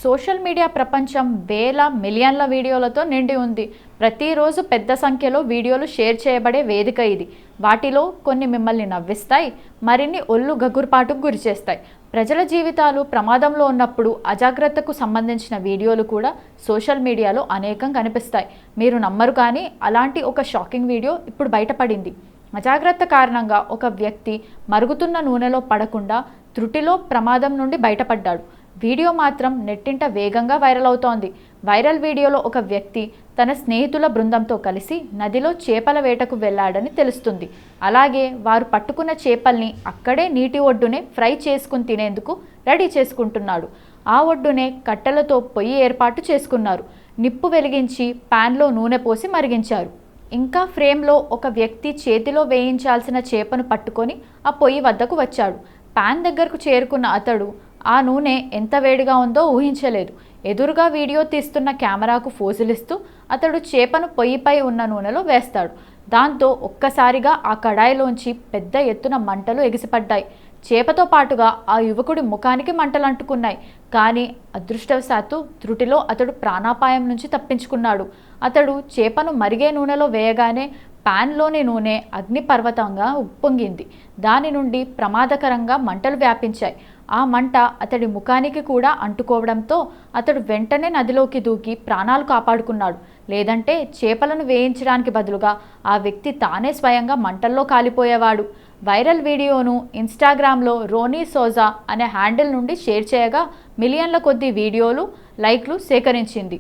Social media ప్రపంచం వేల మిలియన్ల వీడియోలతో నిండి ఉంది. ప్రతిరోజు పెద్ద సంఖ్యలో వీడియోలు షేర్ చేయబడే వేదిక ఇది. వాటిలో కొన్ని మిమ్మల్ని నవ్విస్తాయి, మరిన్ని ఒళ్ళు గగుర్పాటుకు గురిచేస్తాయి. ప్రజల జీవితాలు ప్రమాదంలో ఉన్నప్పుడు అజాగ్రత్తకు సంబంధించిన వీడియోలు కూడా సోషల్ మీడియాలో అనేకం కనిపిస్తాయి. మీరు నమ్మరు, కానీ అలాంటి ఒక షాకింగ్ వీడియో ఇప్పుడు బయటపడింది. అజాగ్రత్త కారణంగా ఒక వ్యక్తి మరుగుతున్న నూనెలో పడకుండా త్రుటిలో ప్రమాదం నుండి బయటపడ్డాడు. వీడియో మాత్రం నెట్టింట వేగంగా వైరల్ అవుతోంది. వైరల్ వీడియోలో ఒక వ్యక్తి తన స్నేహితుల బృందంతో కలిసి నదిలో చేపల వేటకు వెళ్ళాడని తెలుస్తుంది. అలాగే వారు పట్టుకున్న చేపల్ని అక్కడే నీటి ఒడ్డునే ఫ్రై చేసుకుని తినేందుకు రెడీ చేసుకుంటున్నాడు. ఆ ఒడ్డునే కట్టెలతో పొయ్యి ఏర్పాటు చేసుకున్నారు. నిప్పు వెలిగించి ప్యాన్లో నూనె పోసి మరిగించారు. ఇంకా ఫ్రేమ్లో ఒక వ్యక్తి చేతిలో వేయించాల్సిన చేపను పట్టుకొని ఆ పొయ్యి వద్దకు వచ్చాడు. ప్యాన్ దగ్గరకు చేరుకున్న అతడు ఆ నూనె ఎంత వేడిగా ఉందో ఊహించలేదు. ఎదురుగా వీడియో తీస్తున్న కెమెరాకు ఫోజులిస్తూ అతడు చేపను పొయ్యిపై ఉన్న నూనెలో వేస్తాడు. దాంతో ఒక్కసారిగా ఆ కడాయిలోంచి పెద్ద ఎత్తున మంటలు ఎగిసిపడ్డాయి. చేపతో పాటుగా ఆ యువకుడి ముఖానికి మంటలు అంటుకున్నాయి. కానీ అదృష్టవశాత్తు త్రుటిలో అతడు ప్రాణాపాయం నుంచి తప్పించుకున్నాడు. అతడు చేపను మరిగే నూనెలో వేయగానే ప్యాన్లోని నూనె అగ్నిపర్వతంగా ఉప్పొంగింది. దాని నుండి ప్రమాదకరంగా మంటలు వ్యాపించాయి. ఆ మంట అతడి ముఖానికి కూడా అంటుకోవడంతో అతడు వెంటనే నదిలోకి దూకి ప్రాణాలు కాపాడుకున్నాడు. లేదంటే చేపలను వేయించడానికి బదులుగా ఆ వ్యక్తి తానే స్వయంగా మంటల్లో కాలిపోయేవాడు. వైరల్ వీడియోను ఇన్స్టాగ్రామ్లో రోనీ సోజా అనే హ్యాండిల్ నుండి షేర్ చేయగా మిలియన్ల కొద్దీ వీడియోలు, లైక్లు సేకరించింది.